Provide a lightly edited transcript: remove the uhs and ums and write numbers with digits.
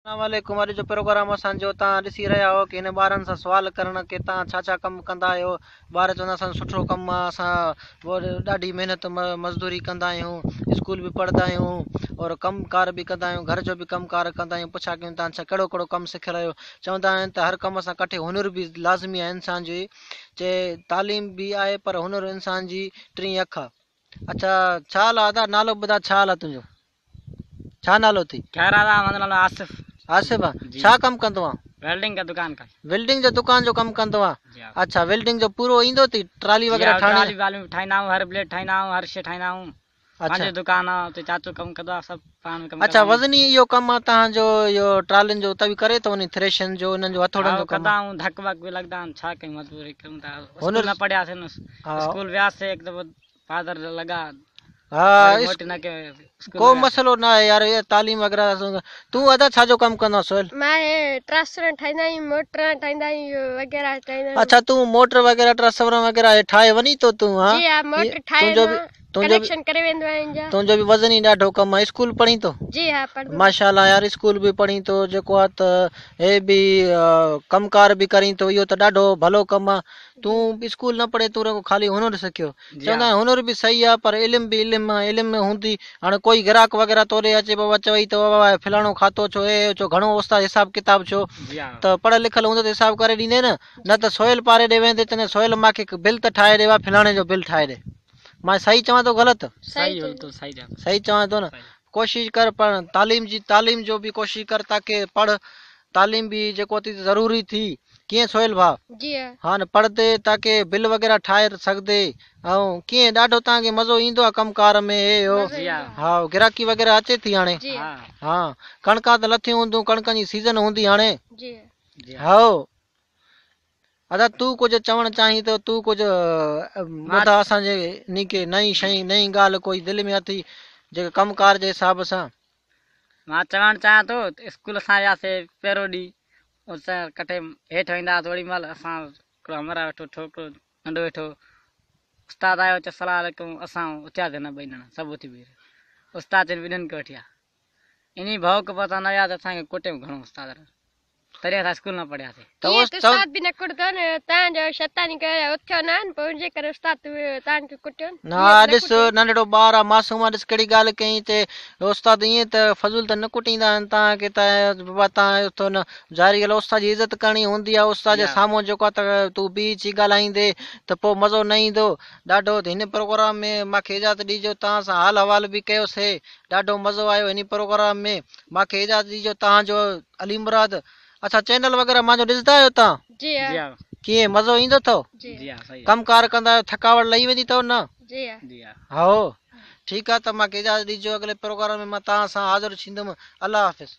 वालेकुम वाले जो प्रोग्राम असांजो तव्हां ॾिसी रहिया हो कि हिन ॿारनि सां सुवाल करण कि तव्हां छा छा कमु कंदा आहियो। ॿार चवंदा असांजो सुठो कमु आहे, असां ॾाढी महिनत मज़दूरी कंदा आहियूं, स्कूल बि पढ़ंदा आहियूं और कमकार बि कंदा आहियूं, घर जो बि कमकार कंदा आहियूं। पुछा कयूं तव्हां छा कहिड़ो कहिड़ो कमु सिखियल आहियो। चवंदा आहिनि त हर कम सां कठे हुनर बि लाज़मी आहे इंसान जी। चे तालीम बि आहे पर हुनर इंसान जी टी अख आहे। अच्छा छा हाल आहे दादा? नालो ॿुधा, छा हाल आहे तुंहिंजो? छा नालो अथई? आसिफ। आसिफ आहे। छा कमु कंदो आहे? वेल्डिंग का दुकान का। वेल्डिंग जो दुकान जो कमु कंदो आहे। अच्छा वेल्डिंग जो पूरो ईंदो अथई? ट्राली वग़ैरह ठाहिणी? ट्राली ठाहींदा आहियूं, हर ब्लेड ठाहींदा आहियूं, हर शइ ठाहींदा आहियूं। पंहिंजी दुकान आहे उते चाचू कमु कंदो आहे, सभु पाण कमु। अच्छा वज़नी इहो कमु आहे तव्हांजो, इहो ट्रालियुनि जो त बि करे थो वञे, थ्रेशन जो इन्हनि जो हथोड़नि जो कंदा आहियूं। धक वक बि लॻंदा आहिनि, छा कयूं, मजबूरी कयूं था। हुनर न पढ़ियासीं न, स्कूल वियासीं हिकु दफ़ो फादर लॻा। हाँ को मसलो ना है यार, ये तालीम वगैरह। तू अदा छा जो कम कंदा सोहेल? मैं ट्रांसफर ठाहींदा आहियूं, मोटर ठाहींदा आहियूं वगैरह ठाहींदा। अच्छा तू मोटर वगैरह ट्रांसफर वगैरह ठाहे वनी तो तू? हां जी हां, मोटर ठाहे कनेक्शन करे वेंदो आहियां। तुंहिंजो बि वज़न ई ॾाढो कम आहे। स्कूल पढ़ी तो? जी हां पढ़। माशाल्लाह यार, स्कूल भी पढ़ी तो, जेको आहे त हे भी कमकार भी करी तो, इहो त ॾाढो भलो कम आहे। तू स्कूल न पढ़े, तू रुगो खाली हुनर सिखियो। चवंदा हुनर भी सही आहे पर इल्म भी इल्म आहे। इल्म में हूंदी हाणे कोई ग्राहक वगैरह तोड़े अचे बाबा चवई तो बाबा फलाणो खातो छो ए छो घणो उस्ताद हिसाब किताब छो, त पढ़ल लिखल हूंदो त हिसाब करे ॾींदे न त सोहेल पारे ॾे वेंदे चवंदे सोहेल मूंखे बिल त ठाहे ॾे, फलाणे जो बिल ठाहे ॾे। मां सही चवां तो ग़लति? सही चवां तो न। कोशिश कर पढ़, तालीम जो भी कोशिश कर ताकि पढ़। तालीम भी जेको थी ज़रूरी थी। कीअं सोहेल भाउ? जी हाँ न पढ़दे ताकि बिल वगैरह ठाहे सघदे। ऐं कीअं ॾाढो तव्हांखे मज़ो ईंदो आहे कमकार में? हे हो हा गिराकी वगैरह अचे थी हाणे? हाँ कणका त लथियूं हूंदियूं, कणकनि जी सीज़न हूंदी हाणे। हाँ अदा तू कुछ चवण चाही तो? तू कुछ ॿुधा असांजे निके नई शइ नई ॻाल्हि कोई दिलि में अथई जेके कमकार जे हिसाब सां? मां चवण चाहियां थो, स्कूल असां वियासीं पहिरियों ॾींहुं, उस कटे हेठि वेंदा ओड़ी महिल असां हिकिड़ो हमरा वेठो, छोकिरो नंढो वेठो, उस्ताद आयो चयो सलाम अलैकुम, असां उथियासीं न ॿई ॼणा, सभु उथी बीह। उस्ताद चई ॿिन्हिनि खे वठी आ। इन भाउ के पता न आया त असांखे कुटियो घणो उस्ताद, तॾहिं असां स्कूल न पढ़ियासीं। त उस्ताद बि न कुटंदो न, तव्हांजो शैतानी करे उथियो न पोइ उनजे करे उस्ताद तव्हांखे कुटियो न। ॾिस नंढड़ो ॿार आहे, मासूम आहे, ॾिस कहिड़ी ॻाल्हि कई ते उस्ताद ईअं त फज़ूल त न कुटींदा आहिनि तव्हांखे त बाबा तव्हां तो न ज़ाहिरी ॻाल्हि उस्ताद जी इज़त करणी हूंदी आहे। उस्ताद जे साम्हूं जेको आहे त तूं बीह अची ॻाल्हाईंदे त पोइ मज़ो न ईंदो ॾाढो। हिन प्रोग्राम में मूंखे इजाज़त ॾिजो, तव्हां सां हाल अहवाल बि कयोसीं, ॾाढो मज़ो आयो हिन प्रोग्राम में। मूंखे इजाज़त ॾिजो तव्हांजो अली मुराद। अच्छा चैनल वग़ैरह मुंहिंजो ॾिसंदा आहियो तव्हां? जी हां। कीअं मज़ो ईंदो अथव? जी हां सही। कमकार कंदा आहियो, थकावट लही वेंदी अथव न? जी हां। हाँ ठीकु आहे त मूंखे इजाज़त ॾिजो, अॻिले प्रोग्राम में मां तव्हां सां हाज़िर थींदुमि। अल्लाह हाफ़िज़।